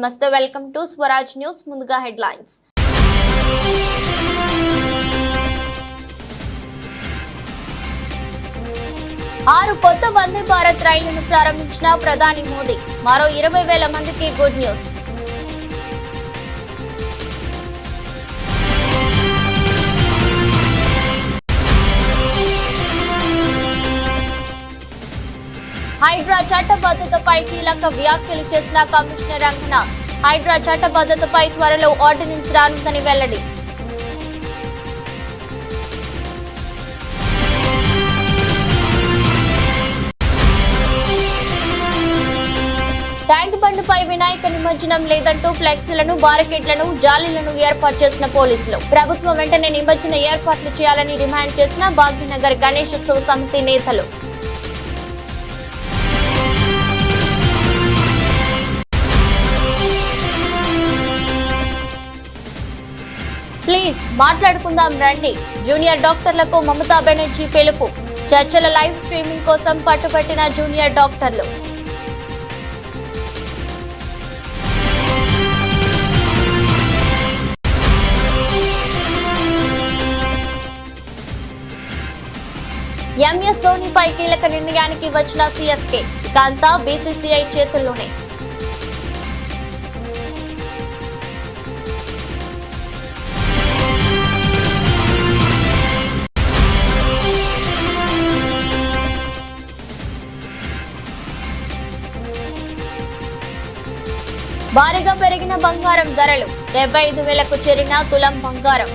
నమస్తే, welcome to Swaraj news. ముందుగా headlines. ఆరు కొత్త వందే భారత్ రైళ్లను ప్రారంభించిన ప్రధాని మోదీ. మరో 20,000 మందికి గుడ్ న్యూస్. హైడ్రా చట్టబద్ధతపై కీలక వ్యాఖ్యలు చేసిన కమిషనర్ రంగనాథ్. హైడ్రా చట్టబద్ధతపై త్వరలో ఆర్డినెన్స్ రానుందని వెల్లడి. ట్యాంక్ బండ్పై వినాయక నిమజ్జనం లేదంటూ ఫ్లెక్సీలను, బారికేడ్లను, జాలీలను ఏర్పాటు చేసిన పోలీసులు. ప్రభుత్వం వెంటనే నిమజ్జన ఏర్పాట్లు చేయాలని డిమాండ్ చేసిన భాగ్యనగర్ గణేశోత్సవ సమితి నేతలు. ప్లీజ్ మాట్లాడుకుందాం రండి. జూనియర్ డాక్టర్లకు మమతా బెనర్జీ పిలుపు. చర్చల లైవ్ స్ట్రీమింగ్ కోసం పట్టుబట్టిన జూనియర్ డాక్టర్లు. ఎంఎస్ ధోనిపై కీలక నిర్ణయానికి వచ్చిన సిఎస్కే. ఇక అంతా బీసీసీఐ చేతుల్లోనే. భారీగా పెరిగిన బంగారం ధరలు. 75,000కు చేరిన తులం బంగారం.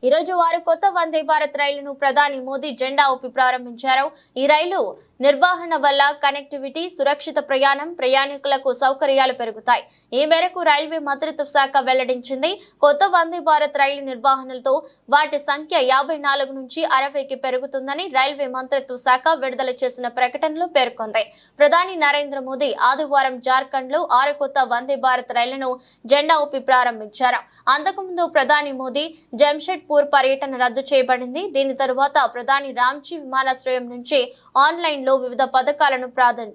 ఈ రోజు వారు కొత్త వందే భారత్ రైలును ప్రధాని మోదీ జెండా ఊపి ప్రారంభించారు. ఈ రైలు నిర్వహణ వల్ల కనెక్టివిటీ, సురక్షిత ప్రయాణం, ప్రయాణికులకు సౌకర్యాలు పెరుగుతాయి. ఈ మేరకు రైల్వే మంత్రిత్వ శాఖ వెల్లడించింది. కొత్త వందే భారత్ రైలు నిర్వహణలతో వాటి సంఖ్య 54 నుంచి 60కి పెరుగుతుందని రైల్వే మంత్రిత్వ శాఖ విడుదల చేసిన ప్రకటనలో పేర్కొంది. ప్రధాని నరేంద్ర మోదీ ఆదివారం జార్ఖండ్ లో 6 కొత్త వందే భారత్ రైళ్లను జెండా ఊపి ప్రారంభించారు. అంతకుముందు ప్రధాని మోదీ జంషెడ్పూర్ పర్యటన రద్దు చేయబడింది. దీని తరువాత ప్రధాని రాంచీ విమానాశ్రయం నుంచి ఆన్లైన్ వివిధ పథకాలను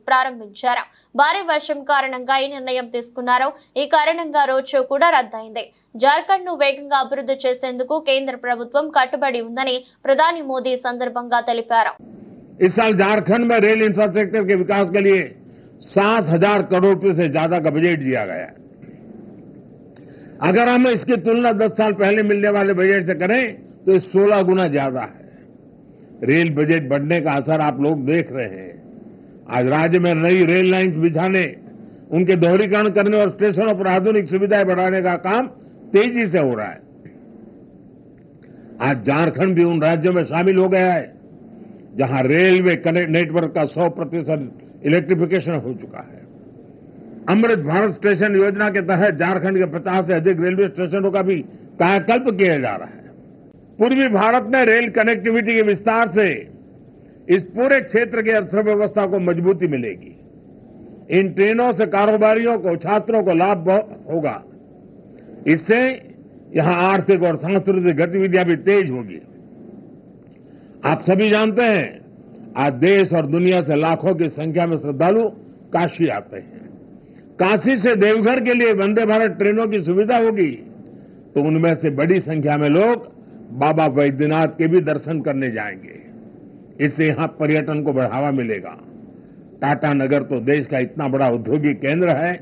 ప్రారంభించారు. భారీ వర్షం కారణంగా ఈ నిర్ణయం తీసుకున్నారు. ఈ కారణంగా రోడ్ షో కూడా రద్దయింది. జార్ఖండ్ ను వేగంగా అభివృద్ధి చేసేందుకు కేంద్ర ప్రభుత్వం కట్టుబడి ఉందని ప్రధాని మోదీ సందర్భంగా తెలిపారు. इस साल झारखंड में रेल इंफ्रास्ट्रक्चर के विकास के लिए 7,000 करोड़ रुपए से ज्यादा का बजट दिया गया है। अगर हम इसकी तुलना 10 साल पहले मिलने वाले बजट से करें तो ये 16 गुना ज्यादा है। रेल बजट बढ़ने का असर आप लोग देख रहे हैं। आज राज्य में नई रेल लाइन्स बिछाने, उनके दोहरीकरण करने और स्टेशनों पर आधुनिक सुविधाएं बढ़ाने का काम तेजी से हो रहा है। आज झारखंड भी उन राज्यों में शामिल हो गया है जहां रेलवे नेटवर्क का 100% इलेक्ट्रिफिकेशन हो चुका है। अमृत भारत स्टेशन योजना के तहत झारखंड के 50 से अधिक रेलवे स्टेशनों का भी कायाकल्प किया जा रहा है। पूर्वी भारत में रेल कनेक्टिविटी के विस्तार से इस पूरे क्षेत्र की अर्थव्यवस्था को मजबूती मिलेगी। इन ट्रेनों से कारोबारियों को, छात्रों को लाभ होगा। इससे यहां आर्थिक और सांस्कृतिक गतिविधियां भी तेज होगी। आप सभी जानते हैं, आज देश और दुनिया से लाखों की संख्या में श्रद्धालु काशी आते हैं। काशी से देवघर के लिए वंदे भारत ट्रेनों की सुविधा होगी तो उनमें से बड़ी संख्या में लोग बाबा वैद्यनाथ के भी दर्शन करने जाएंगे। इससे यहां पर्यटन को बढ़ावा मिलेगा। टाटा नगर तो देश का इतना बड़ा औद्योगिक केंद्र है।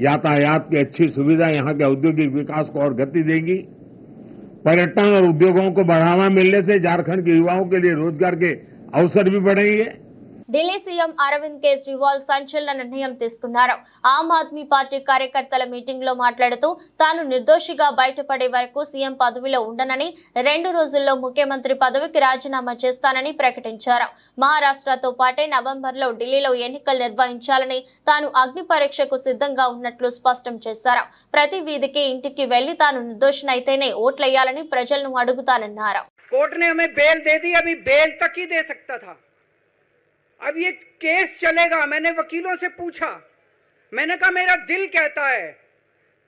यातायात की अच्छी सुविधा यहां के औद्योगिक विकास को और गति देगी। पर्यटन और उद्योगों को बढ़ावा मिलने से झारखंड के युवाओं के लिए रोजगार के अवसर भी बढ़ेंगे। ఢిల్లీ సీఎం అరవింద్ కేజ్రీవాల్ సంచలన నిర్ణయం తీసుకున్నారు. ఆమ్ ఆద్మీ పార్టీ కార్యకర్తల మీటింగ్ లో మాట్లాడుతూ తాను నిర్దోషిగా బయటపడే వరకు సీఎం పదవిలో ఉండనని, 2 రోజుల్లో ముఖ్యమంత్రి పదవికి రాజీనామా చేస్తానని ప్రకటించారు. మహారాష్ట్రతో పాటే నవంబర్లో ఢిల్లీలో ఎన్నికలు నిర్వహించాలని తాను అగ్ని పరీక్షకు సిద్ధంగా ఉన్నట్లు స్పష్టం చేశారు. ప్రతి వీధికి, ఇంటికి వెళ్లి తాను నిర్దోషినైతేనే ఓట్లేయాలని ప్రజలను అడుగుతానన్నారు. కోర్టు ने हमें बेल दे दी, अभी बेल तक ही दे सकता था। अब ये केस चलेगा। मैंने वकीलों से पूछा, मैंने कहा मेरा दिल कहता है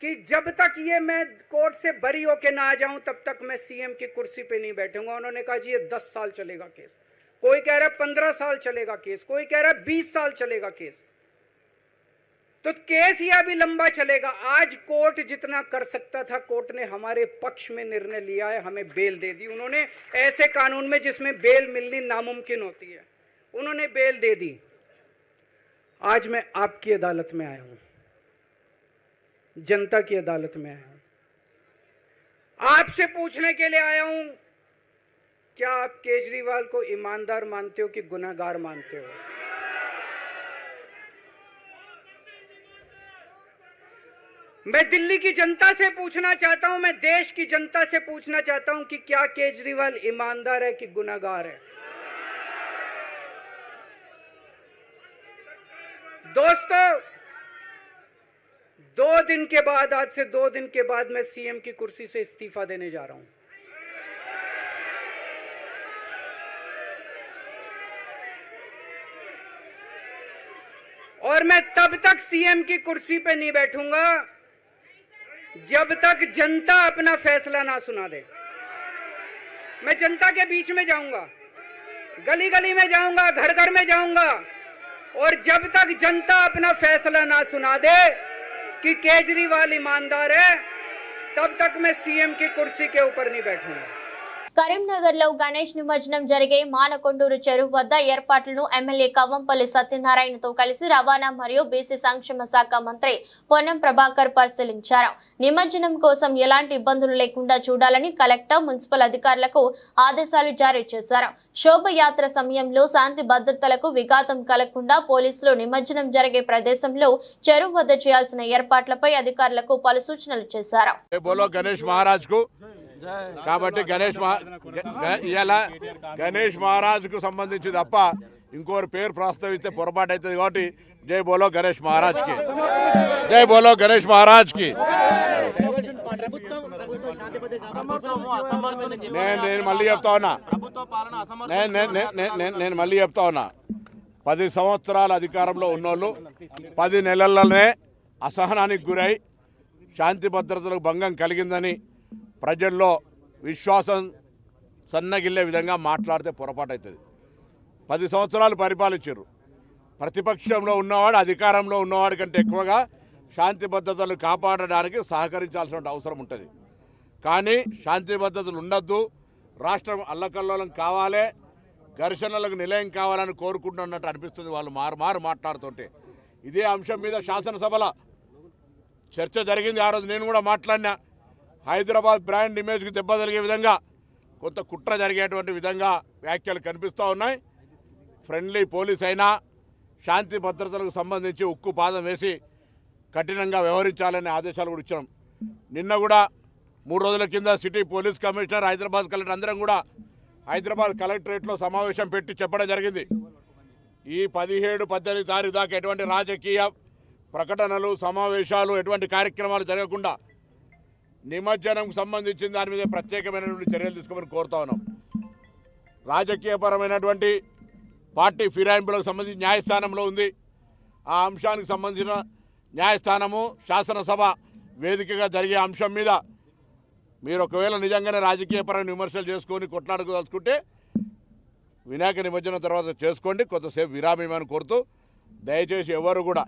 कि जब तक ये मैं कोर्ट से बरी होके ना आ जाऊं तब तक मैं सीएम की कुर्सी पे नहीं बैठूंगा। उन्होंने कहा जी ये 10 साल चलेगा केस। कोई कह रहा 15 साल चलेगा केस, कोई कह रहा 20 साल चलेगा केस। तो केस यह भी लंबा चलेगा। आज कोर्ट जितना कर सकता था, कोर्ट ने हमारे पक्ष में निर्णय लिया है, हमें बेल दे दी। उन्होंने ऐसे कानून में जिसमें बेल मिलनी नामुमकिन होती है, उन्होंने बेल दे दी। आज मैं आपकी अदालत में आया हूं, जनता की अदालत में आया हूं, आपसे पूछने के लिए आया हूं, क्या आप केजरीवाल को ईमानदार मानते हो कि गुनहगार मानते हो? मैं दिल्ली की जनता से पूछना चाहता हूं, मैं देश की जनता से पूछना चाहता हूं कि क्या केजरीवाल ईमानदार है कि गुनहगार है? दोस्तों, 2 दिन के बाद, आज से 2 दिन के बाद मैं सीएम की कुर्सी से इस्तीफा देने जा रहा हूं। और मैं तब तक सीएम की कुर्सी पे नहीं बैठूंगा जब तक जनता अपना फैसला ना सुना दे। मैं जनता के बीच में जाऊंगा, गली गली में जाऊंगा, घर घर में जाऊंगा, और जब तक जनता अपना फैसला ना सुना दे कि केजरीवाल ईमानदार है, तब तक मैं सीएम की कुर्सी के ऊपर नहीं बैठूंगा। కరీంనగర్ లో గణేష్ నిమజ్జనం జరిగే మానకొండూరు చెరువు వద్ద ఏర్పాట్లను ఎమ్మెల్యే కవ్వంపల్లి సత్యనారాయణతో కలిసి రవాణా మరియు బీసీ సంక్షేమ శాఖ మంత్రి పొన్నం ప్రభాకర్ పరిశీలించారు. నిమజ్జనం కోసం ఎలాంటి ఇబ్బందులు లేకుండా చూడాలని కలెక్టర్, మున్సిపల్ అధికారులకు ఆదేశాలు జారీ చేశారు. శోభయాత్ర సమయంలో శాంతి భద్రతలకు విఘాతం కలగకుండా పోలీసులు నిమజ్జనం జరిగే ప్రదేశంలో చెరువు వద్ద చేయాల్సిన ఏర్పాట్లపై అధికారులకు పలు సూచనలు చేశారు. కాబట్టి గణేష్ మహారాజ్ కు సంబంధించి తప్ప ఇంకోరు పేరు ప్రస్తావిస్తే పొరపాటు అవుతుంది. కాబట్టి జై బోలో గణేష్ మహారాజ్ కి, జై బోలో గణేష్ మహారాజ్ కి. నేను మళ్ళీ చెప్తా ఉన్నా, నేను మళ్ళీ చెప్తా ఉన్నా, 10 సంవత్సరాల అధికారంలో ఉన్నోళ్ళు 10 నెలల్లోనే అసహనానికి గురై శాంతి భద్రతలకు భంగం కలిగిందని ప్రజల్లో విశ్వాసం సన్నగిల్లే విధంగా మాట్లాడితే పొరపాటు అవుతుంది. 10 సంవత్సరాలు పరిపాలించారు. ప్రతిపక్షంలో ఉన్నవాడు అధికారంలో ఉన్నవాడి కంటే ఎక్కువగా శాంతి భద్రతలు కాపాడడానికి సహకరించాల్సిన అవసరం ఉంటుంది. కానీ శాంతి భద్రతలు ఉండొద్దు, రాష్ట్రం అల్లకల్లోలం కావాలి, ఘర్షణలకు నిలయం కావాలని కోరుకుంటున్నట్టు అనిపిస్తుంది వాళ్ళు మారు మాట్లాడుతుంటే. ఇదే అంశం మీద శాసనసభలో చర్చ జరిగింది. ఆ రోజు నేను కూడా మాట్లాడినా. హైదరాబాద్ బ్రాండ్ ఇమేజ్కి దెబ్బ తగిలే విధంగా కొంత కుట్ర జరిగేటువంటి విధంగా వ్యాఖ్యలు కనిపిస్తూ ఉన్నాయి. ఫ్రెండ్లీ పోలీస్ అయినా శాంతి భద్రతలకు సంబంధించి ఉక్కు పాదం వేసి కఠినంగా వ్యవహరించాలనే ఆదేశాలు కూడా ఇచ్చాం. నిన్న కూడా 3 రోజుల కింద city police commissioner, Hyderabad collector అందరం కూడా హైదరాబాద్ కలెక్టరేట్లో సమావేశం పెట్టి చెప్పడం జరిగింది. ఈ 17-18 తారీఖు దాకా ఎటువంటి రాజకీయ ప్రకటనలు, సమావేశాలు, ఎటువంటి కార్యక్రమాలు జరగకుండా నిమజ్జనంకు సంబంధించిన దాని మీద ప్రత్యేకమైనటువంటి చర్యలు తీసుకోమని కోరుతా ఉన్నాం. రాజకీయపరమైనటువంటి పార్టీ ఫిరాయింపులకు సంబంధించి న్యాయస్థానంలో ఉంది. ఆ అంశానికి సంబంధించిన న్యాయస్థానము శాసనసభ వేదికగా జరిగే అంశం మీద మీరు ఒకవేళ నిజంగానే రాజకీయపరమైన విమర్శలు చేసుకొని కొట్లాడుకోదలుచుకుంటే వినాయక నిమజ్జనం తర్వాత చేసుకోండి, కొంతసేపు విరామమని కోరుతూ దయచేసి ఎవరు కూడా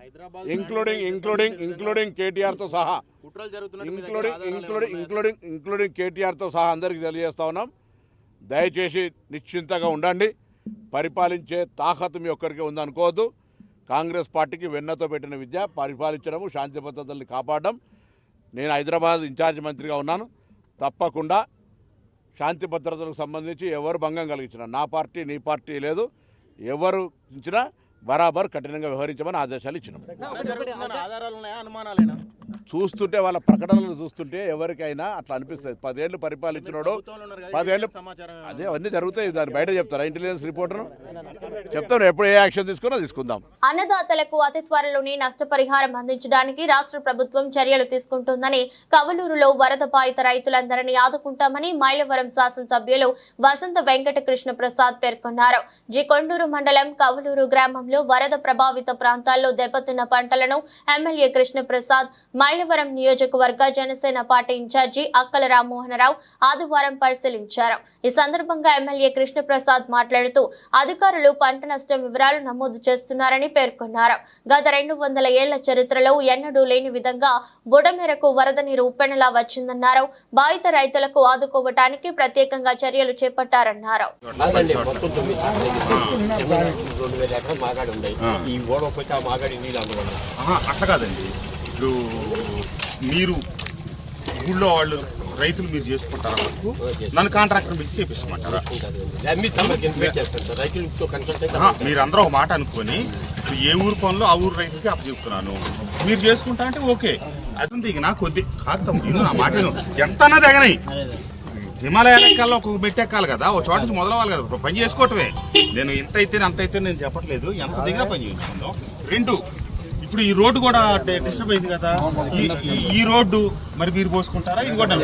ఇంక్లూడింగ్ కేటీఆర్తో సహా ఇంక్లూడింగ్ కేటీఆర్తో సహా అందరికీ తెలియజేస్తా ఉన్నాం. దయచేసి నిశ్చింతగా ఉండండి. పరిపాలించే తాకత్ మీ ఒక్కరికే ఉందనుకోవద్దు. కాంగ్రెస్ పార్టీకి వెన్నతో పెట్టిన విద్య పరిపాలించడము, శాంతి భద్రతల్ని కాపాడడం. నేను హైదరాబాద్ ఇన్ఛార్జ్ మంత్రిగా ఉన్నాను. తప్పకుండా శాంతి భద్రతలకు సంబంధించి ఎవరు భంగం కలిగించినా, నా పార్టీ నీ పార్టీ లేదు, ఎవరు ఇచ్చినా బరాబర్ కఠినంగా వ్యవహరించమని ఆదేశాలు ఇచ్చినాం. చూస్తుంటే వాళ్ళ ప్రకటనలు చూస్తుంటే ఎవరికైనా అట్లా అనిపిస్తుంది. 10 ఏళ్ళు పరిపాలించినోడు 10 ఏళ్ళు అదే అవన్నీ జరుగుతాయి. దాన్ని బయట చెప్తారా? ఇంటెలిజెన్స్ రిపోర్టర్ చెప్తాను. ఎప్పుడు ఏ యాక్షన్ తీసుకున్నా తీసుకుందాం. అన్నదాతలకు అతి త్వరలోనే నష్టపరిహారం అందించడానికి రాష్ట్ర ప్రభుత్వం చర్యలు తీసుకుంటుందని, కవలూరులో వరద బాధిత రైతులందరినీ ఆదుకుంటామని మైలవరం శాసనసభ్యులు వసంత వెంకట కృష్ణ ప్రసాద్ పేర్కొన్నారు. జి కొండూరు మండలం కవలూరు గ్రామంలో వరద ప్రభావిత ప్రాంతాల్లో దెబ్బతిన్న పంటలను ఎమ్మెల్యే కృష్ణ ప్రసాద్ మైలవరం నియోజకవర్గ జనసేన పార్టీ ఇన్ఛార్జి అక్కల రామ్మోహనరావు ఆదివారం పరిశీలించారు. ఈ సందర్భంగా ఎమ్మెల్యే కృష్ణప్రసాద్ మాట్లాడుతూ అధికారులు పంట నష్టం వివరాలు నమోదు చేస్తున్నారని పేర్కొన్నారు. గత 200 ఏళ్ల చరిత్రలో ఎన్నడూ లేని విధంగా బుడమేరకు వరద నీరు ఉప్పెనలా వచ్చిందన్నారు. బాధిత రైతులకు ఆదుకోవటానికి ప్రత్యేకంగా చర్యలు చేపట్టారన్నారు. అట్లా కాదండి, ఇప్పుడు మీరు ఊళ్ళో వాళ్ళు రైతులు మీరు చేసుకుంటారా? వరకు నన్ను కాంట్రాక్టర్ పిలిచి చేపిస్తామంటారా? మీరందరూ ఒక మాట అనుకొని ఇప్పుడు ఏ ఊరు పనులు ఆ ఊరు రైతులకి అప్పచెప్తున్నాను, మీరు చేసుకుంటా అంటే ఓకే. అది దిగినా కొద్ది కాదు నా మాట ఎంత అన్నది ఎగనాయి. హిమాలయాల ఎక్కాల్లో ఒక పెట్టెక్కాలి కదా, ఒక చోట నుంచి మొదలవ్వాలి కదా. ఇప్పుడు పని చేసుకోవటమే. నేను ఇంత అయితే అంత అయితే నేను చెప్పట్లేదు, ఎంత దిగినా పని చేసుకుందాం. 2, ఇప్పుడు ఈ రోడ్డు కూడా డిస్టర్బ్ అయింది కదా, ఈ రోడ్డు మరి మీరు పోసుకుంటారా? ఇది కూడా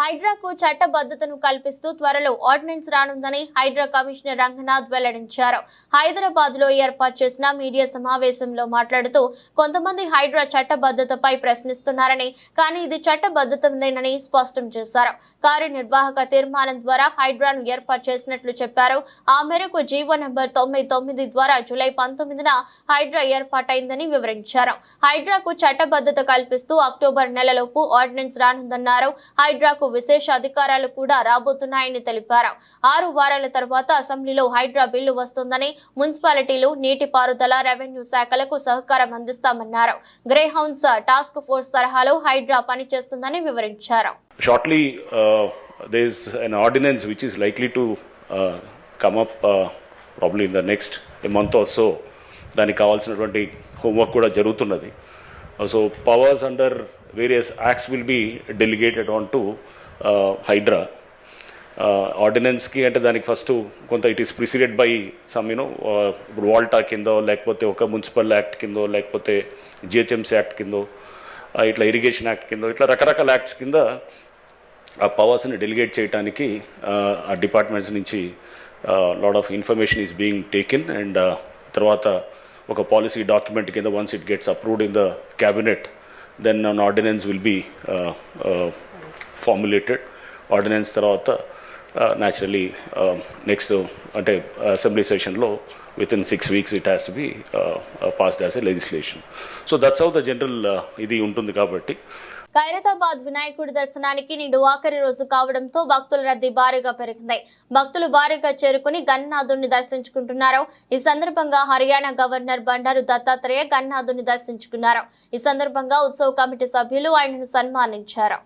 హైడ్రాకు చట్టబద్ధతను కల్పిస్తూ త్వరలో ఆర్డినెన్స్ రానుందని హైడ్రా కమిషనర్ రంగనాథ్ వెల్లడించారు. హైదరాబాద్ లో ఏర్పాటు చేసిన మీడియా సమావేశంలో మాట్లాడుతూ కొంతమంది హైడ్రా చట్టబద్ధతపై ప్రశ్నిస్తున్నారని, కానీ ఇది చట్టబద్ధతేనని స్పష్టం చేశారు. కార్యనిర్వాహక తీర్మానం ద్వారా హైడ్రాను ఏర్పాటు చేసినట్లు చెప్పారు. ఆ మేరకు జీవో నంబర్ 99 ద్వారా జూలై 19న హైడ్రా ఏర్పాటైందని వివరించారు. హైడ్రాకు చట్టబద్ధత కల్పిస్తూ అక్టోబర్ నెలలోపు ఆర్డినెన్స్ రానుందన్నారు. హైడ్రాకు విశేష అధికారాలు కూడా రాబోతున్నాయని తెలిపారు. 6 వారాల తర్వాత అసెంబ్లీలో హైడ్రా బిల్లు వస్తుందని, మున్సిపాలిటీలు, నీటిపారుదల, రెవెన్యూ శాఖలకు సహకారం అందిస్తామన్నారు. గ్రే హౌన్స్ టాస్క్ ఫోర్స్ తరహాలో హైడ్రా పనిచేస్తుందని వివరించారు. Shortly, there is an ordinance which is likely to come up probably in the next month or so. దానికి కావాల్సినటువంటి హోంవర్క్ కూడా జరుగుతున్నది. So powers under various acts will be delegated on to Hydraa. ఆర్డినెన్స్కి అంటే దానికి ఫస్ట్ కొంత it is preceded by some ఇప్పుడు WALTA కిందో, లేకపోతే ఒక మున్సిపల్ యాక్ట్ కిందో, లేకపోతే జిహెచ్ఎంసీ యాక్ట్ కిందో, ఇట్లా ఇరిగేషన్ యాక్ట్ కిందో, ఇట్లా రకరకాల యాక్ట్స్ కింద ఆ పవర్స్ని డెలిగేట్ చేయడానికి ఆ డిపార్ట్మెంట్స్ నుంచి lot of information is being taken. And తర్వాత ఒక పాలసీ డాక్యుమెంట్ కింద once it gets approved in the cabinet, then an ordinance will be formulated. Ordinance తర్వాత న్యాచురలీ నెక్స్ట్ అంటే అసెంబ్లీ సెషన్లో within 6 weeks it has to be passed as a legislation. So that's how the general ఇది ఉంటుంది. కాబట్టి ఖైరతాబాద్ వినాయకుడి దర్శనానికి నేడు ఆఖరి రోజు కావడంతో భక్తుల రద్దీ భారీగా పెరిగింది. భక్తులు భారీగా చేరుకుని గణనాథుడిని దర్శించుకుంటున్నారు. ఈ సందర్భంగా హర్యానా గవర్నర్ బండారు దత్తాత్రేయ గణనాథుడిని దర్శించుకున్నారు. ఈ సందర్భంగా ఉత్సవ కమిటీ సభ్యులు ఆయనను సన్మానించారు.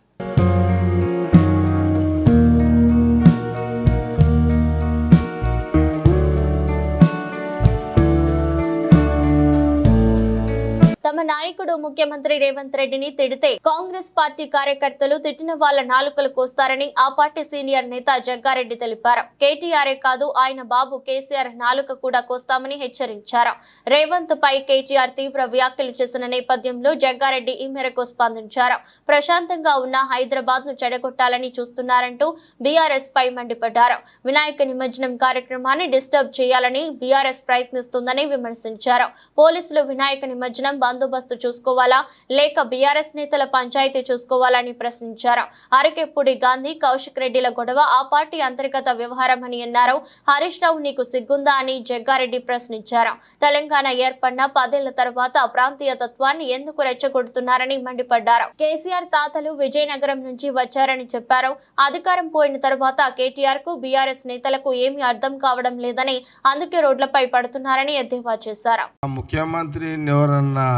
తమ నాయకుడు ముఖ్యమంత్రి రేవంత్ రెడ్డిని తిడితే కాంగ్రెస్ పార్టీ కార్యకర్తలు తిట్టిన వాళ్ళ నాలుకలు కోస్తారని ఆ పార్టీ సీనియర్ నేత జగ్గారెడ్డి తెలిపారు. కేటీఆర్ఏ కాదు, ఆయన బాబు కేసీఆర్ నాలుక కూడా కోస్తామని హెచ్చరించారు. రేవంత్ పై కేటీఆర్ తీవ్ర వ్యాఖ్యలు చేసిన నేపథ్యంలో జగ్గారెడ్డి ఈ మేరకు స్పందించారు. ప్రశాంతంగా ఉన్న హైదరాబాద్ ను చెడగొట్టాలని చూస్తున్నారంటూ బీఆర్ఎస్ పై మండిపడ్డారు. వినాయక నిమజ్జనం కార్యక్రమాన్ని డిస్టర్బ్ చేయాలని బీఆర్ఎస్ ప్రయత్నిస్తుందని విమర్శించారు. పోలీసులు వినాయక నిమజ్జనం బందోబస్తు చూసుకోవాలా లేక బీఆర్ఎస్ నేతల పంచాయతీ చూసుకోవాలని ప్రశ్నించారు. అరకెప్పుడు గాంధీ కౌశిక్ రెడ్డిల గొడవ ఆ పార్టీ అంతర్గత వ్యవహారమని అన్నారు. హరీష్ రావు నీకు సిగ్గుందా అని జగ్గారెడ్డి ప్రశ్నించారు. తెలంగాణ ఏర్పడిన 10 ఏళ్ల తర్వాత ప్రాంతీయ తత్వాన్ని ఎందుకు రెచ్చగొడుతున్నారని మండిపడ్డారు. కేసీఆర్ తాతలు విజయనగరం నుంచి వచ్చారని చెప్పారు. అధికారం పోయిన తర్వాత కేటీఆర్ కు బీఆర్ఎస్ నేతలకు ఏమీ అర్థం కావడం లేదని, అందుకే రోడ్లపై పడుతున్నారని ఎద్దేవా చేశారు. ముఖ్యమంత్రి ఎవరన్నా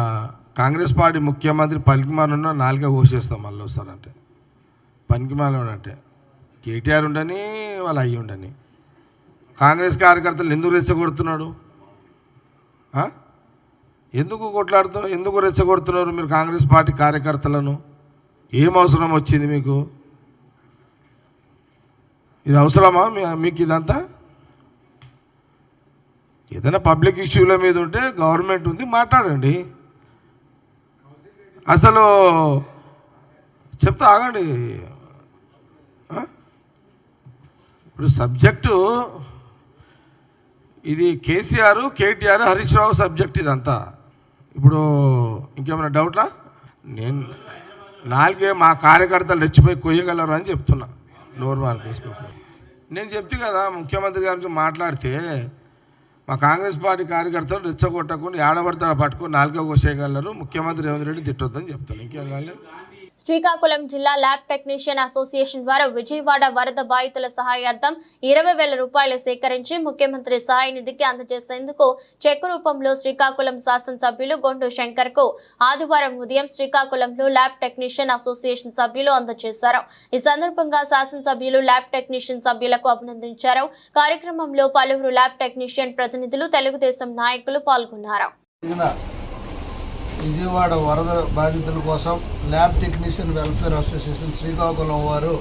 కాంగ్రెస్ పార్టీ ముఖ్యమంత్రి పనికిమాలన్నా నాలుగే కోసేస్తాం మళ్ళీ వస్తారంటే. పనికిమాల అంటే కేటీఆర్ ఉండని వాళ్ళు అయ్యి ఉండని కాంగ్రెస్ కార్యకర్తలు ఎందుకు రెచ్చగొడుతున్నాడు? ఎందుకు కొట్లాడుతున్నారు? ఎందుకు రెచ్చగొడుతున్నారు మీరు కాంగ్రెస్ పార్టీ కార్యకర్తలను? ఏం అవసరం వచ్చింది మీకు? ఇది అవసరమా మీకు ఇదంతా? ఏదైనా పబ్లిక్ ఇష్యూల మీద ఉంటే గవర్నమెంట్ ఉంది, మాట్లాడండి. అసలు చెప్తా ఆగండి. ఇప్పుడు సబ్జెక్టు ఇది కేసీఆర్, కేటీఆర్, హరీష్ రావు సబ్జెక్ట్ ఇదంతా. ఇప్పుడు ఇంకేమైనా డౌట్లా? నేను నాలుగే మా కార్యకర్తలు రెచ్చిపోయి కొయ్యగలరు అని చెప్తున్నా. నోరు మార్కేసుకో. నేను చెప్తే కదా ముఖ్యమంత్రి గారి మాట్లాడితే మా కాంగ్రెస్ పార్టీ కార్యకర్తలు రెచ్చగొట్టకుండా ఏడబడతాడు పట్టుకుని నాలుగో కోసేయగలరు, ముఖ్యమంత్రి రేవంత్ రెడ్డి తిట్టొద్దని చెప్తాను. ఇంకేం కాలేదు. శ్రీకాకుళం జిల్లా ల్యాబ్ టెక్నీషియన్ అసోసియేషన్ ద్వారా విజయవాడ వరద బాధితుల సహాయార్థం 20,000 రూపాయలు సేకరించి ముఖ్యమంత్రి సహాయ నిధికి అందజేసేందుకు చెక్కు రూపంలో శ్రీకాకుళం శాసనసభ్యులు గొండు శంకర్ కు ఆదివారం ఉదయం శ్రీకాకుళంలో ల్యాబ్ టెక్నీషియన్ అసోసియేషన్ సభ్యులు అందజేశారు. ఈ సందర్భంగా శాసనసభ్యులు ల్యాబ్ టెక్నీషియన్ సభ్యులకు అభినందించారు. కార్యక్రమంలో పలువురు ల్యాబ్ టెక్నీషియన్ ప్రతినిధులు, తెలుగుదేశం నాయకులు పాల్గొన్నారు. విజయవాడ వరద బాధితుల కోసం lab technician welfare association Srikakulam వారు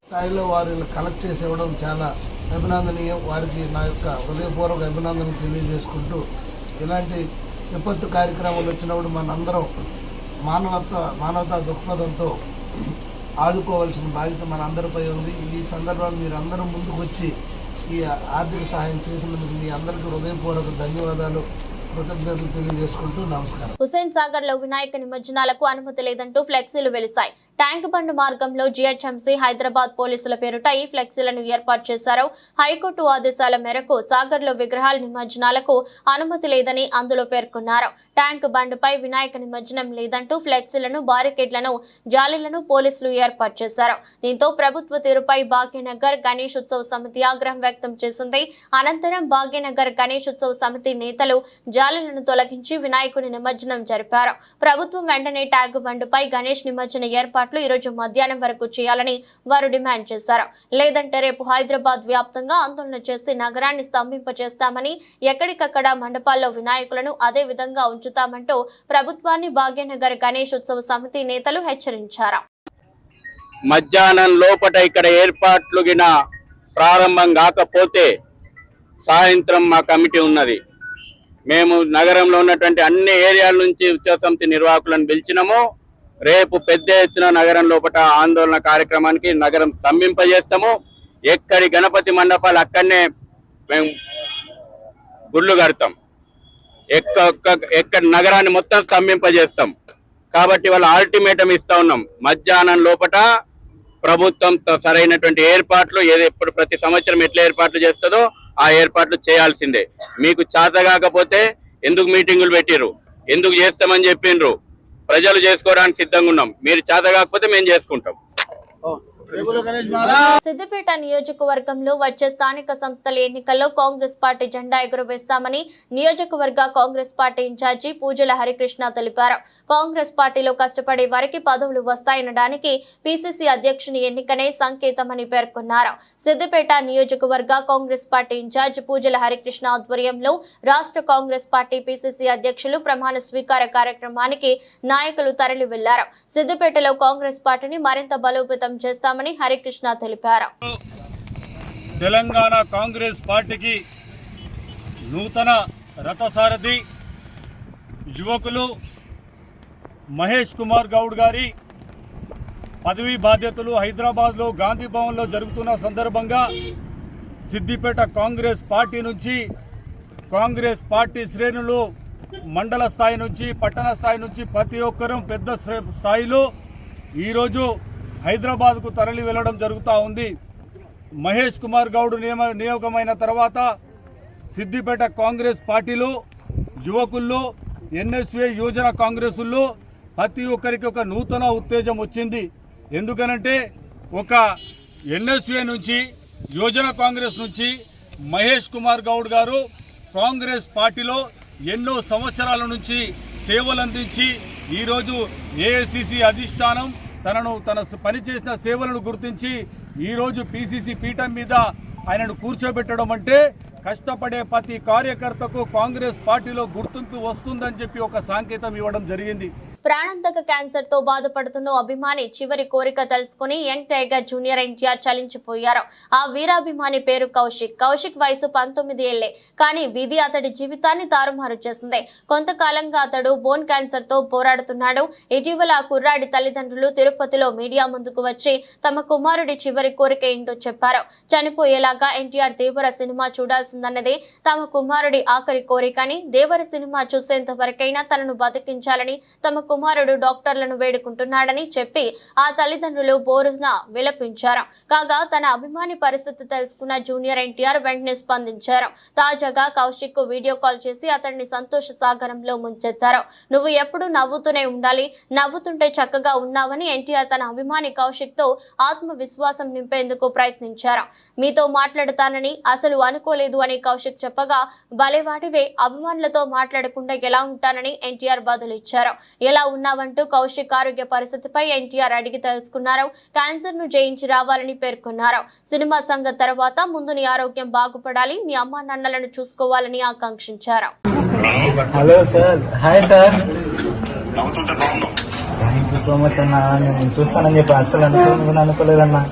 స్థాయిలో వారు కలెక్ట్ చేసి ఇవ్వడం చాలా అభినందనీయం. వారికి నా యొక్క హృదయపూర్వక అభినందనలు తెలియజేసుకుంటూ, ఇలాంటి విపత్తు కార్యక్రమాలు వచ్చినప్పుడు మనందరం మానవతా దృక్పథంతో ఆదుకోవాల్సిన బాధ్యత మనందరిపై ఉంది. ఈ సందర్భంగా మీరందరూ ముందుకు వచ్చి ఈ ఆర్థిక సహాయం చేసినందుకు మీ అందరికీ హృదయపూర్వక ధన్యవాదాలు, కృతజ్ఞతలు తెలియజేసుకుంటూ నమస్కారం. హుస్సేన్ సాగర్ లో వినాయక నిమజ్జనాలకు అనుమతి లేదంటూ ఫ్లెక్సీలు వెలిశాయి. ట్యాంక్ బండ్ మార్గంలో జీహెచ్ఎంసీ, హైదరాబాద్ పోలీసుల పేరుట ఈ ఫ్లెక్సీలను ఏర్పాటు చేశారు. హైకోర్టు ఆదేశాల మేరకు సాగర్ లో విగ్రహాల నిమజ్జనాలకు అనుమతి లేదని అందులో పేర్కొన్నారు. ట్యాంక్ బండ్ పై వినాయక నిమజ్జనం లేదంటూ ఫ్లెక్సీలను, బారికేడ్లను, జాలీలను పోలీసులు ఏర్పాటు చేశారు. దీంతో ప్రభుత్వ తీరుపై భాగ్యనగర్ గణేష్ ఉత్సవ సమితి ఆగ్రహం వ్యక్తం చేసింది. అనంతరం భాగ్యనగర్ గణేష్ ఉత్సవ సమితి నేతలు జాలీలను తొలగించి వినాయకుని నిమజ్జనం జరిపారు. ప్రభుత్వం వెంటనే ట్యాంక్ బండ్పై గణేష్ నిమజ్జన ఏర్పాట్లు ఈ రోజు మధ్యాహ్నం వరకు చేయాలని వారు డిమాండ్ చేశారు. లేదంటే రేపు హైదరాబాద్ వ్యాప్తంగా ఆందోళన చేసి నగరాన్ని స్తంభింపచేస్తామని, ఎక్కడికక్కడ మండపాల్లో వినాయకులను అదే విధంగా ఉంచుతామంటూ ప్రభుత్వాన్ని భాగ్యనగర్ గణేష్ ఉత్సవ సమితి నేతలు హెచ్చరించారు. మధ్యాహ్నం లోపట ఇక్కడ ఏర్పాట్లు గిన ప్రారంభం కాకపోతే సాయంత్రం మా కమిటీ ఉన్నది. మేము నగరంలో ఉన్నటువంటి అన్ని ఏరియాల నుంచి ఉత్సవ సమితి నిర్వాహకులను పిలిచినాము. రేపు పెద్ద ఎత్తున నగరం లోపల ఆందోళన కార్యక్రమానికి నగరం స్తంభింపజేస్తాము. ఎక్కడి గణపతి మండపాలు అక్కడనే మేము గుళ్ళు కడతాం. ఎక్కడ నగరాన్ని మొత్తం స్తంభింపజేస్తాం. కాబట్టి వాళ్ళ అల్టిమేటం ఇస్తా ఉన్నాం. మధ్యాహ్నం లోపల ప్రభుత్వం సరైనటువంటి ఏర్పాట్లు ఎప్పుడు ప్రతి సంవత్సరం ఎట్లా ఏర్పాట్లు చేస్తుందో ఆ ఏర్పాట్లు చేయాల్సిందే. మీకు చేత కాకపోతే ఎందుకు మీటింగులు పెట్టిర్రు, ఎందుకు చేస్తామని చెప్పిండ్రు? ప్రజలు చేసుకోవడానికి సిద్ధంగా ఉన్నాం. మీరు చేత కాకపోతే మేము చేసుకుంటాం. సిద్దిపేట నియోజకవర్గంలో వచ్చే స్థానిక సంస్థల ఎన్నికల్లో కాంగ్రెస్ పార్టీ జెండా ఎగురవేస్తామని నియోజకవర్గ కాంగ్రెస్ పార్టీ ఇన్ఛార్జి పూజల హరికృష్ణ తెలిపారు. కాంగ్రెస్ పార్టీలో కష్టపడే వారికి పదవులు వస్తాయనడానికి పిసిసి అధ్యక్షుని ఎన్నికనే సంకేతమని పేర్కొన్నారు. సిద్దిపేట నియోజకవర్గ కాంగ్రెస్ పార్టీ ఇన్ఛార్జ్ పూజల హరికృష్ణ ఆధ్వర్యంలో రాష్ట్ర కాంగ్రెస్ పార్టీ పిసిసి అధ్యక్షులు ప్రమాణ స్వీకార కార్యక్రమానికి నాయకులు తరలి వెళ్లారు. సిద్దిపేటలో కాంగ్రెస్ పార్టీని మరింత బలోపేతం చేస్తామని హరికృష్ణ తెలిపారు. తెలంగాణ కాంగ్రెస్ పార్టీకి నూతన రథసారథి యువకులు మహేష్ కుమార్ గౌడ్ గారి పదవీ బాధ్యతలు హైదరాబాద్లో గాంధీ భవన్లో జరుగుతున్న సందర్భంగా సిద్దిపేట కాంగ్రెస్ పార్టీ నుంచి కాంగ్రెస్ పార్టీ శ్రేణులు మండల స్థాయి నుంచి పట్టణ స్థాయి నుంచి ప్రతి ఒక్కరూ పెద్ద స్థాయిలో ఈరోజు హైదరాబాద్కు తరలి వెళ్లడం జరుగుతూ ఉంది. మహేష్ కుమార్ గౌడ్ నియామకమైన తర్వాత సిద్దిపేట కాంగ్రెస్ పార్టీలో యువకుల్లో ఎన్ఎస్ఏ యువజన కాంగ్రెసుల్లో ప్రతి ఒక్కరికి ఒక నూతన ఉత్తేజం వచ్చింది. ఎందుకనంటే ఒక ఎన్ఎస్ఏ నుంచి యువజన కాంగ్రెస్ నుంచి మహేష్ కుమార్ గౌడ్ గారు కాంగ్రెస్ పార్టీలో ఎన్నో సంవత్సరాల నుంచి సేవలందించి ఈరోజు ఏఐసిసి అధిష్టానం తన పనిచేసిన సేవలను గుర్తించి ఈరోజు పిసిసి పీఠం మీద ఆయనను కూర్చోబెట్టడం అంటే కష్టపడే ప్రతి కార్యకర్తకు కాంగ్రెస్ పార్టీలో గుర్తింపు వస్తుందని చెప్పి ఒక సంకేతం ఇవ్వడం జరిగింది. ప్రాణాంతక క్యాన్సర్ తో బాధపడుతున్న అభిమాని చివరి కోరిక తెలుసుకుని యంగ్ టైగర్ జూనియర్ ఎన్టీఆర్ చలించిపోయారు. ఆ వీరాభిమాని పేరు కౌశిక్. కౌశిక్ వయసు 19 ఏళ్లే. కానీ విధి అతడి జీవితాన్ని తారుమారు చేసింది. కొంతకాలంగా అతడు బోన్ క్యాన్సర్ తో పోరాడుతున్నాడు. ఇటీవల ఆ కుర్రాడి తల్లిదండ్రులు తిరుపతిలో మీడియా ముందుకు వచ్చి తమ కుమారుడి చివరి కోరిక ఏంటో చెప్పారు. చనిపోయేలాగా ఎన్టీఆర్ దేవర సినిమా చూడాల్సిందన్నదే తమ కుమారుడి ఆఖరి కోరికని, దేవర సినిమా చూసేంత వరకైనా తనను బతికించాలని తమ కుమారుడు డాక్టర్లను వేడుకుంటున్నాడని చెప్పి ఆ తల్లిదండ్రులు బోరున విలపించారు. కాగా తన అభిమాని పరిస్థితి తెలుసుకున్న జూనియర్ ఎన్టీఆర్ వెంటనే స్పందించారు. తాజాగా కౌశిక్ కు వీడియో కాల్ చేసి అతన్ని సంతోష సాగరంలో ముంచెత్తారు. నువ్వు ఎప్పుడు నవ్వుతూనే ఉండాలి, నవ్వుతుంటే చక్కగా ఉన్నావని ఎన్టీఆర్ తన అభిమాని కౌశిక్ తో ఆత్మవిశ్వాసం నింపేందుకు ప్రయత్నించారు. మీతో మాట్లాడతానని అసలు అనుకోలేదు అని కౌశిక్ చెప్పగా, భలేవాడివే, అభిమానులతో మాట్లాడకుండా ఎలా ఉంటానని ఎన్టీఆర్ బదులిచ్చారు. ఎలా ఉన్నావంటూ కౌశిక్ ఆరోగ్య పరిస్థితిపై ఎన్టీఆర్ అడిగి తెలుసుకున్నారు. క్యాన్సర్ ను జయించి రావాలని పేర్కొన్నారు. సినిమా సంగతి తర్వాత ముందు నీ ఆరోగ్యం బాగుపడాలి, మీ అమ్మా నాన్నలను చూసుకోవాలని ఆకాంక్షించారు. Hello sir, hi sir. Thank you so much అన్న. నేను చూస్తానని చెప్పి అసలు అనుకోలేదన్నా.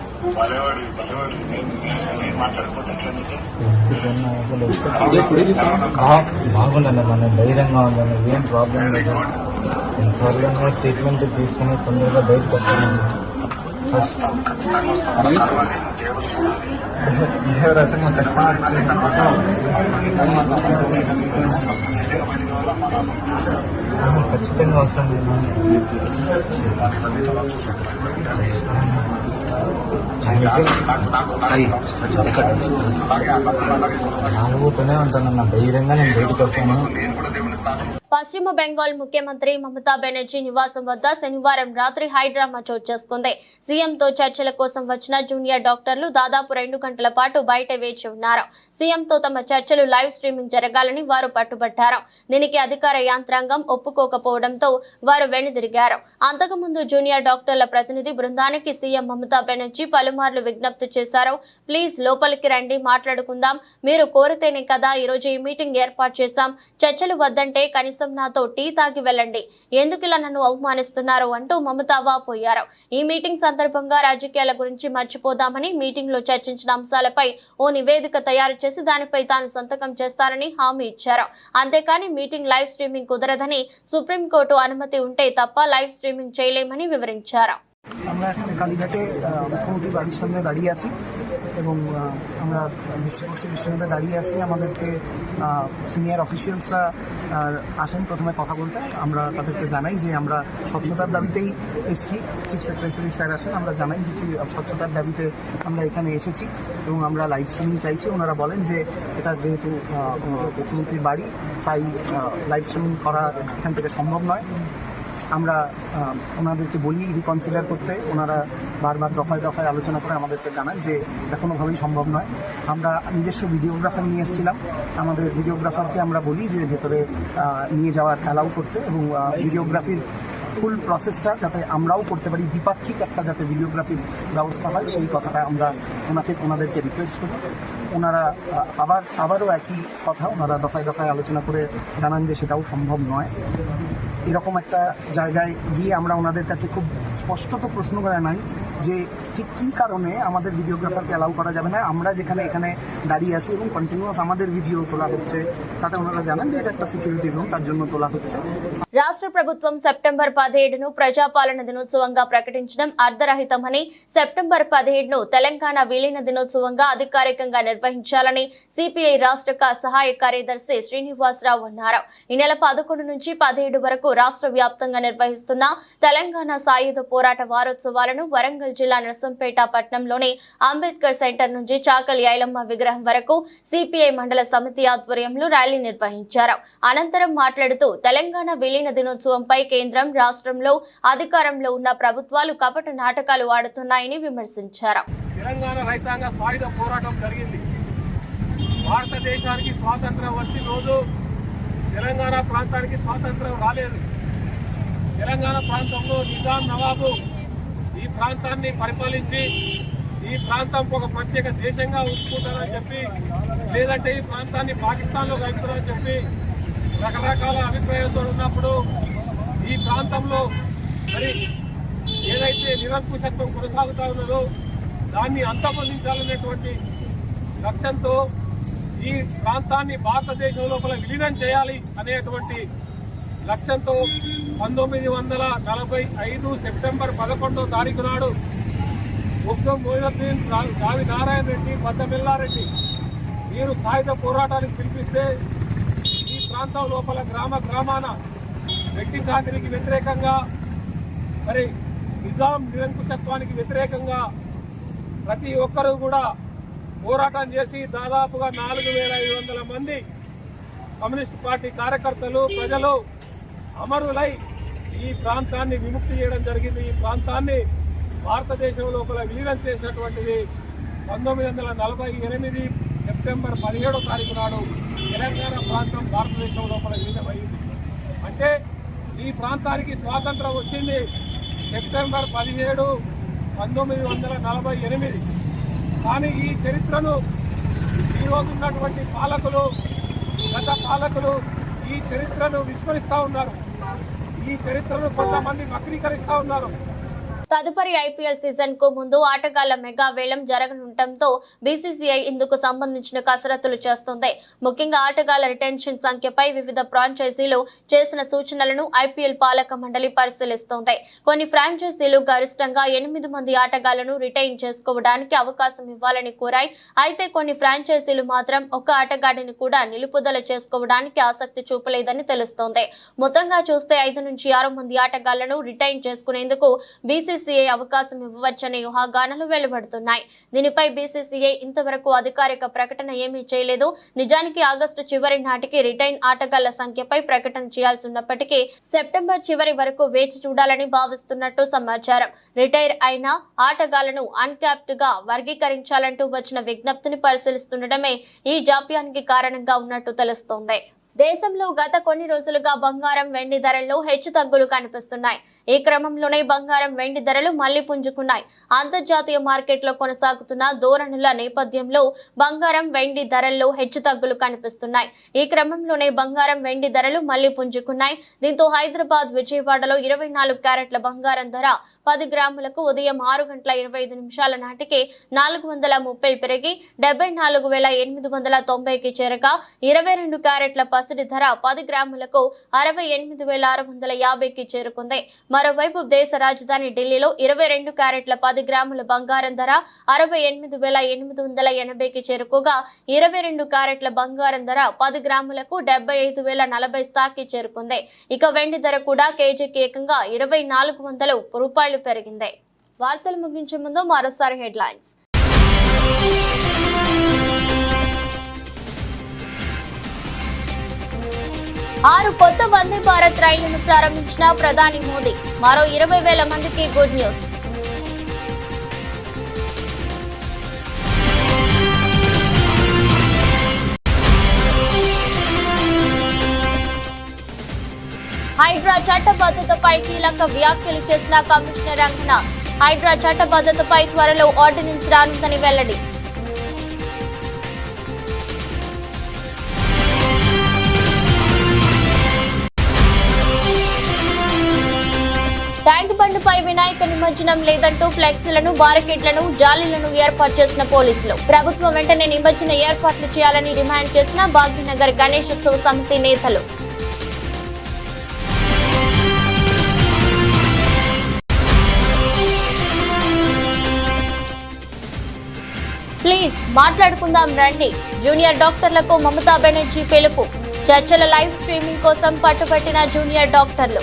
బాగుండన్న, మన ధైర్యంగా ఉందన్న, ఏం ప్రాబ్లం లేదు. త్వరగా ట్రీట్మెంట్ తీసుకుని తొందరగా బయటకు వస్తాను. ఎవరు అసలు ఖచ్చితంగా వస్తాను. అనుభూతూనే ఉంటానన్న, ధైర్యంగా నేను బయటకు వస్తాను. పశ్చిమ బెంగాల్ ముఖ్యమంత్రి మమతా బెనర్జీ నివాసం వద్ద శనివారం రాత్రి హైడ్రామా చోటు చేసుకుంది. సీఎంతో చర్చల కోసం వచ్చిన జూనియర్ డాక్టర్లు దాదాపు 2 గంటల పాటు బయట వేచి ఉన్నారు. సీఎంతో తమ చర్చలు లైవ్ స్ట్రీమింగ్ జరగాలని వారు పట్టుబట్టారు. దీనికి అధికార యంత్రాంగం ఒప్పుకోకపోవడంతో వారు వెనుదిరిగారు. అంతకుముందు జూనియర్ డాక్టర్ల ప్రతినిధి బృందానికి సీఎం మమతా బెనర్జీ పలుమార్లు విజ్ఞప్తి చేశారు. ప్లీజ్ లోపలికి రండి, మాట్లాడుకుందాం. మీరు కోరితేనే కదా ఈరోజు ఈ మీటింగ్ ఏర్పాటు చేశాం. చర్చలు వద్దంటే కనీసం నాతో టీ తాగి వెళ్ళండి, ఎందుకిలా నన్ను అవమానిస్తున్నారు అంటూ మమతా వాపోయారు. ఈ మీటింగ్ సందర్భంగా రాజకీయాల గురించి మర్చిపోదామని మీటింగ్ లో చర్చించిన అంశాలపై ఓ నివేదిక తయారు చేసి దానిపై తాను సంతకం చేస్తానని హామీ ఇచ్చారు. అంతేకాని మీటింగ్ లైవ్ స్ట్రీమింగ్ కుదరదని, সুপ্রিমকোর্ট অনুমতি ఉంటే తప్ప লাইভ স্ট্রিমিং చేయలేమని వివరించారు. আমরা এখন কালীঘাটে মুখ্যমন্ত্রী বাড়ির সামনে দাঁড়িয়ে আছি এবং আমরা বিশ্ববিদ্যালয়ে দাঁড়িয়ে আছি। আমাদেরকে সিনিয়র অফিসিয়ালসরা আসেন প্রথমে কথা বলতে। আমরা তাদেরকে জানাই যে আমরা স্বচ্ছতার দাবিতেই এসেছি। চিফ সেক্রেটারি স্যার আসেন, আমরা জানাই যে স্বচ্ছতার দাবিতে আমরা এখানে এসেছি এবং আমরা লাইভ স্ট্রিমিং চাইছি। ওনারা বলেন যে এটা যেহেতু মুখ্যমন্ত্রীর বাড়ি, তাই লাইভ স্ট্রিমিং করা এখান থেকে সম্ভব নয়। আমরা ওনাদেরকে বলি রিকনসিডার করতে। ওনারা বারবার দফায় দফায় আলোচনা করে আমাদেরকে জানান যে এটা কোনোভাবেই সম্ভব নয়। আমরা নিজস্ব ভিডিওগ্রাফার নিয়ে এসেছিলাম। আমাদের ভিডিওগ্রাফারকে আমরা বলি যে ভেতরে নিয়ে যাওয়ার অ্যালাউ করতে এবং ভিডিওগ্রাফির ফুল প্রসেসটা যাতে আমরাও করতে পারি, দ্বিপাক্ষিক একটা যাতে ভিডিওগ্রাফির ব্যবস্থা হয়, সেই কথাটা আমরা ওনাদেরকে রিকোয়েস্ট করি। ওনারা আবারও একই কথা ওনারা দফায় দফায় আলোচনা করে জানান যে সেটাও সম্ভব নয়। এরকম একটা জায়গায় গিয়ে আমরা ওনাদের কাছে খুব স্পষ্টত প্রশ্ন জানাই যে ঠিক কী কারণে আমাদের ভিডিওগ্রাফারকে অ্যালাউ করা যাবে না। আমরা যেখানে এখানে দাঁড়িয়ে আছি এবং কন্টিনিউয়াস আমাদের ভিডিও তোলা হচ্ছে, তাতে ওনারা জানান যে এটা একটা সিকিউরিটি জোন, তার জন্য তোলা হচ্ছে। రాష్ట్ర ప్రభుత్వం సెప్టెంబర్ 17ను ప్రజాపాలన దినోత్సవంగా ప్రకటించడం అర్ధరహితమని, సెప్టెంబర్ 17ను తెలంగాణ విలీన దినోత్సవంగా అధికారికంగా నిర్వహించాలని సిపిఐ రాష్ట్ర సహాయ కార్యదర్శి శ్రీనివాసరావు అన్నారు. ఈ నెల 11 నుంచి 17 వరకు రాష్ట్ర వ్యాప్తంగా నిర్వహిస్తున్న తెలంగాణ సాయుధ పోరాట వారోత్సవాలను వరంగల్ జిల్లా నర్సంపేట పట్టణంలోని అంబేద్కర్ సెంటర్ నుంచి చాకలి ఐలమ్మ విగ్రహం వరకు సిపిఐ మండల సమితి ఆధ్వర్యంలో ర్యాలీ నిర్వహించారు. అనంతరం మాట్లాడుతూ తెలంగాణ విలీన దినోత్సవంపై కేంద్రం, రాష్ట్రంలో అధికారంలో ఉన్న ప్రభుత్వాలు కపట నాటకాలు ఆడుతున్నాయని విమర్శించారు. తెలంగాణ రైతాంగ సాయుధ పోరాటం జరిగింది. భారతదేశానికి స్వాతంత్రం వచ్చిన రోజు తెలంగాణ ప్రాంతానికి స్వాతంత్రం రాలేదు. తెలంగాణ ప్రాంతంలో నిజాం నవాబు ఈ ప్రాంతాన్ని పరిపాలించి ఈ ప్రాంతం ఒక ప్రత్యేక దేశంగా ఉంచుకుంటారని చెప్పి, లేదంటే ఈ ప్రాంతాన్ని పాకిస్తాన్లో కలుపుతారని చెప్పి రకరకాల అభిప్రాయంతో ఉన్నప్పుడు ఈ ఈ ప్రాంతంలో మరి ఏదైతే నిరంకుశత్వం కొనసాగుతా ఉన్నదో దాన్ని అంతమొందించాలనేటువంటి లక్ష్యంతో ఈ ప్రాంతాన్ని భారతదేశం లోపల విలీనం చేయాలి అనేటువంటి లక్ష్యంతో 1945 సెప్టెంబర్ 11వ తారీఖు నాడు ముగ్ధం మొయినుద్దీన్, జావి నారాయణ రెడ్డి, బద్దమెల్లారెడ్డి వీరు సాయుధ పోరాటానికి పిలిపిస్తే ఈ ప్రాంతం లోపల గ్రామాన వెట్టి చాకిరికి వ్యతిరేకంగా మరి నిజాం నిరంకుశత్వానికి వ్యతిరేకంగా ప్రతి ఒక్కరూ కూడా పోరాటం చేసి దాదాపుగా 4,500 మంది కమ్యూనిస్ట్ పార్టీ కార్యకర్తలు, ప్రజలు అమరులై ఈ ప్రాంతాన్ని విముక్తి చేయడం జరిగింది. ఈ ప్రాంతాన్ని భారతదేశం లోపల విలీనం చేసినటువంటిది 1948 సెప్టెంబర్ 17వ తారీఖు నాడు తెలంగాణ ప్రాంతం భారతదేశం లోపల విలీనమైంది. అంటే ఈ ప్రాంతానికి స్వాతంత్రం వచ్చింది సెప్టెంబర్ 17, 1948. కానీ ఈ చరిత్రను ఈరోజు ఉన్నటువంటి పాలకులు, గత పాలకులు ఈ చరిత్రను విస్మరిస్తూ ఉన్నారు. ఈ చరిత్రను కొంతమంది వక్రీకరిస్తూ ఉన్నారు. తదుపరి ఐపీఎల్ సీజన్ కు ముందు ఆటగాళ్ల మెగా వేలం జరగనుండటంతో బీసీసీఐ ఇందుకు సంబంధించిన కసరత్తులు చేస్తోంది. ముఖ్యంగా ఆటగాళ్ల రిటెన్షన్ సంఖ్యపై వివిధ ఫ్రాంచైజీలు చేసిన సూచనలను ఐపీఎల్ పాలక మండలి పరిశీలిస్తోంది. కొన్ని ఫ్రాంచైజీలు గరిష్టంగా 8 మంది ఆటగాళ్లను రిటైన్ చేసుకోవడానికి అవకాశం ఇవ్వాలని కోరాయి. అయితే కొన్ని ఫ్రాంచైజీలు మాత్రం ఒక ఆటగాడిని కూడా నిలుపుదల చేసుకోవడానికి ఆసక్తి చూపలేదని తెలుస్తోంది. మొత్తంగా చూస్తే 5 నుంచి 6 మంది ఆటగాళ్లను రిటైన్ చేసుకునేందుకు బీసీసీఐ అవకాశం ఇవ్వవచ్చనే ఊహాగానాలు వెలువడుతున్నాయి. దీనిపై బీసీసీఐ ఇంతవరకు అధికారిక ప్రకటన ఏమీ చేయలేదు. నిజానికి ఆగస్టు చివరి నాటికి రిటైన్ ఆటగాళ్ల సంఖ్యపై ప్రకటన చేయాల్సి ఉన్నప్పటికీ సెప్టెంబర్ చివరి వరకు వేచి చూడాలని భావిస్తున్నట్టు సమాచారం. రిటైర్ అయిన ఆటగాళ్లను అన్క్యాప్డ్ గా వర్గీకరించాలంటూ వచ్చిన విజ్ఞప్తిని పరిశీలిస్తుండటమే ఈ జాప్యానికి కారణంగా ఉన్నట్టు తెలుస్తోంది. దేశంలో గత కొన్ని రోజులుగా బంగారం, వెండి ధరల్లో హెచ్చుతగ్గులు కనిపిస్తున్నాయి. ఈ క్రమంలోనే బంగారం, వెండి ధరలు మళ్లీ పుంజుకున్నాయి. అంతర్జాతీయ మార్కెట్లో కొనసాగుతున్న ధోరణుల నేపథ్యంలో బంగారం, వెండి ధరల్లో హెచ్చుతగ్గులు కనిపిస్తున్నాయి. ఈ క్రమంలోనే బంగారం, వెండి ధరలు మళ్లీ పుంజుకున్నాయి. దీంతో హైదరాబాద్, విజయవాడలో 24 క్యారెట్ల బంగారం ధర 10 గ్రాములకు ఉదయం 6:25 నాటికి 430 పెరిగి 74,890కి చేరగా 22 క్యారెట్ల పసిడి ధర 10 గ్రాములకు 68,650కి చేరుకుంది. మరోవైపు దేశ రాజధాని ఢిల్లీలో 22 క్యారెట్ల 10 గ్రాముల బంగారం ధర 68,880కి చేరుకోగా 22 క్యారెట్ల బంగారం ధర 10 గ్రాములకు 75,040 స్థాయికి చేరుకుంది. ఇక వెండి ధర కూడా కేజీకి ఏకంగా 2,400 రూపాయలు పెరిగింది. వార్తలు ముగించే ముందు మరోసారి హెడ్లైన్స్. ఆరు కొత్త వందే భారత్ రైళ్లను ప్రారంభించిన ప్రధాని మోదీ. మరో 20,000 మందికి గుడ్ న్యూస్. హైడ్రా చట్టబద్ధతపై కీలక వ్యాఖ్యలు చేసిన కమిషనర్ రంగనాథ్. హైడ్రా చట్టబద్ధతపై త్వరలో ఆర్డినెన్స్ రానుందని వెల్లడి. ట్యాంక్ బండ్పై వినాయక నిమజ్జనం లేదంటూ ఫ్లెక్సీలను, బారికేడ్లను, జాలీలను ఏర్పాటు చేసిన పోలీసులు. ప్రభుత్వం వెంటనే నిమజ్జన ఏర్పాట్లు చేయాలని డిమాండ్ చేసిన భాగ్యనగర్ గణేశోత్సవ సమితి నేతలు. ప్లీజ్ మాట్లాడుకుందాం రండి. జూనియర్ డాక్టర్లకు మమతా బెనర్జీ పిలుపు. చర్చల లైవ్ స్ట్రీమింగ్ కోసం పట్టుబట్టిన జూనియర్ డాక్టర్లు.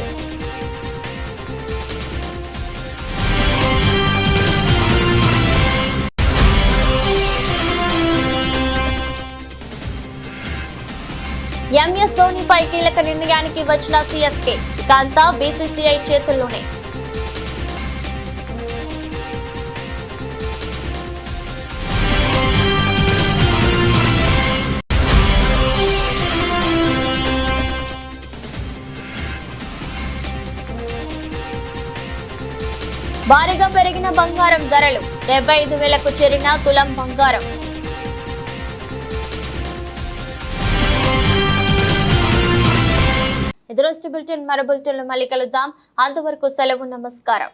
ఎంఎస్ ధోనిపై కీలక నిర్ణయానికి వచ్చిన సిఎస్కే. ఇక అంతా బీసీసీఐ చేతుల్లోనే. భారీగా పెరిగిన బంగారం ధరలు. 75,000కు చేరిన తులం బంగారం. ఇది రోజు బులెటిన్. మరో బులెటిన్లో మళ్ళీ కలుద్దాం. అంతవరకు సెలవు. నమస్కారం.